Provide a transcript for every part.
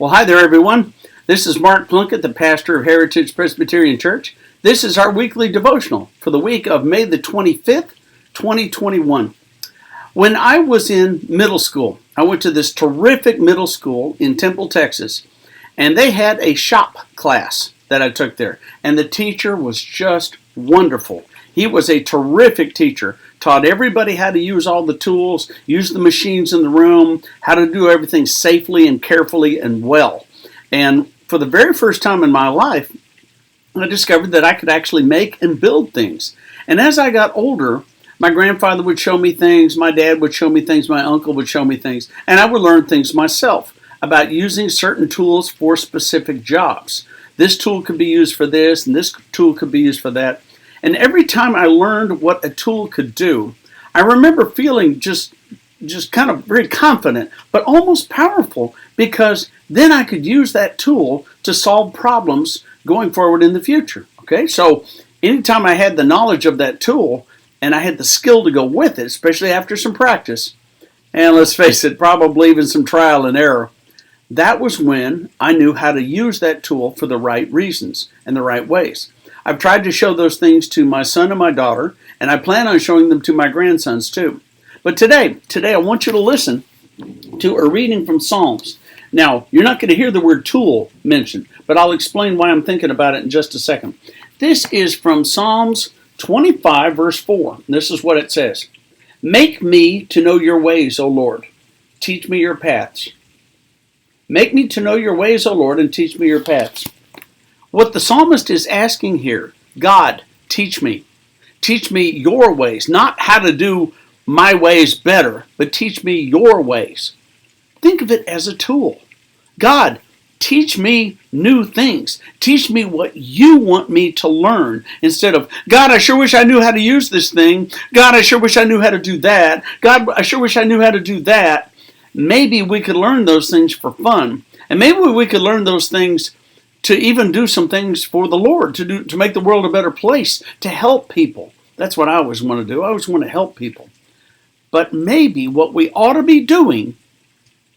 Well, hi there, everyone. This is Mark Plunkett, the pastor of Heritage Presbyterian Church. This is our weekly devotional for the week of May the 25th, 2021. When I was in middle school, I went to this terrific middle school in Temple, Texas, and they had a shop class that I took there, and the teacher was just wonderful. He was a terrific teacher, taught everybody how to use all the tools, use the machines in the room, how to do everything safely and carefully and well. And for the very first time in my life, I discovered that I could actually make and build things. And as I got older, my grandfather would show me things, my dad would show me things, my uncle would show me things, and I would learn things myself about using certain tools for specific jobs. This tool could be used for this, and this tool could be used for that. And every time I learned what a tool could do, I remember feeling just kind of very confident, but almost powerful, because then I could use that tool to solve problems going forward in the future. Okay, so anytime I had the knowledge of that tool and I had the skill to go with it, especially after some practice, and let's face it, probably even some trial and error, that was when I knew how to use that tool for the right reasons and the right ways. I've tried to show those things to my son and my daughter, and I plan on showing them to my grandsons too. But today I want you to listen to a reading from Psalms. Now, you're not going to hear the word tool mentioned, but I'll explain why I'm thinking about it in just a second. This is from Psalms 25, verse 4. This is what it says. Make me to know your ways, O Lord. Teach me your paths. Make me to know your ways, O Lord, and teach me your paths. What the psalmist is asking here, God, teach me. Teach me your ways, not how to do my ways better, but teach me your ways. Think of it as a tool. God, teach me new things. Teach me what you want me to learn, instead of, God, I sure wish I knew how to use this thing. God, I sure wish I knew how to do that. God, I sure wish I knew how to do that. Maybe we could learn those things for fun, and maybe we could learn those things to even do some things for the Lord, to make the world a better place, to help people. That's what I always want to do. I always want to help people. But maybe what we ought to be doing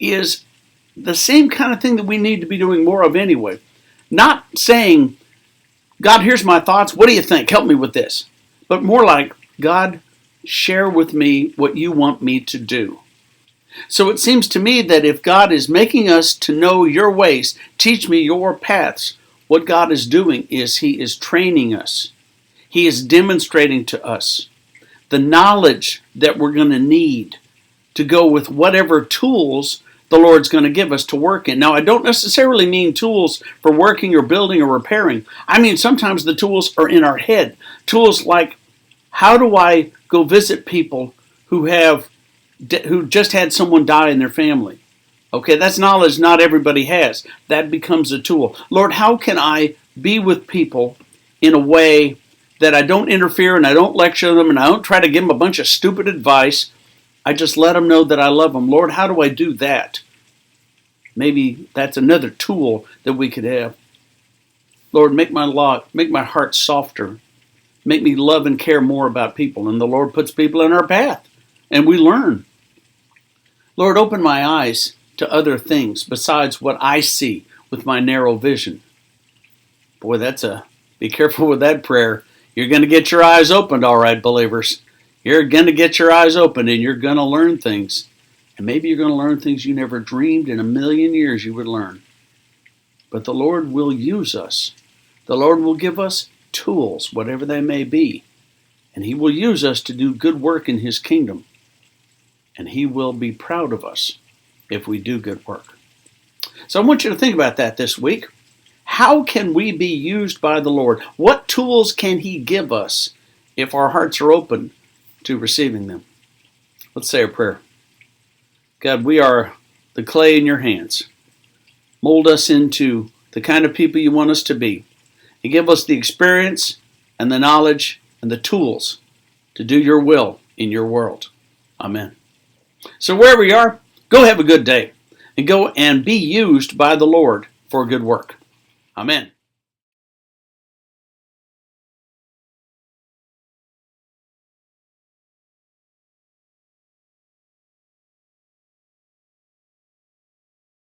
is the same kind of thing that we need to be doing more of anyway. Not saying, God, here's my thoughts. What do you think? Help me with this. But more like, God, share with me what you want me to do. So it seems to me that if God is making us to know your ways, teach me your paths, what God is doing is He is training us. He is demonstrating to us the knowledge that we're going to need to go with whatever tools the Lord's going to give us to work in. Now, I don't necessarily mean tools for working or building or repairing. I mean, sometimes the tools are in our head. Tools like, how do I go visit people who just had someone die in their family? Okay, that's knowledge not everybody has. That becomes a tool. Lord, how can I be with people in a way that I don't interfere and I don't lecture them and I don't try to give them a bunch of stupid advice? I just let them know that I love them. Lord, how do I do that? Maybe that's another tool that we could have. Lord, make my heart softer. Make me love and care more about people. And the Lord puts people in our path, and we learn. Lord, open my eyes to other things besides what I see with my narrow vision. Boy, be careful with that prayer. You're going to get your eyes opened, all right, believers. You're going to get your eyes opened, and you're going to learn things. And maybe you're going to learn things you never dreamed in a million years you would learn. But the Lord will use us. The Lord will give us tools, whatever they may be. And He will use us to do good work in His kingdom. And He will be proud of us if we do good work. So I want you to think about that this week. How can we be used by the Lord? What tools can He give us if our hearts are open to receiving them? Let's say a prayer. God, we are the clay in your hands. Mold us into the kind of people you want us to be. And give us the experience and the knowledge and the tools to do your will in your world. Amen. So wherever you are, go have a good day and go and be used by the Lord for good work. Amen.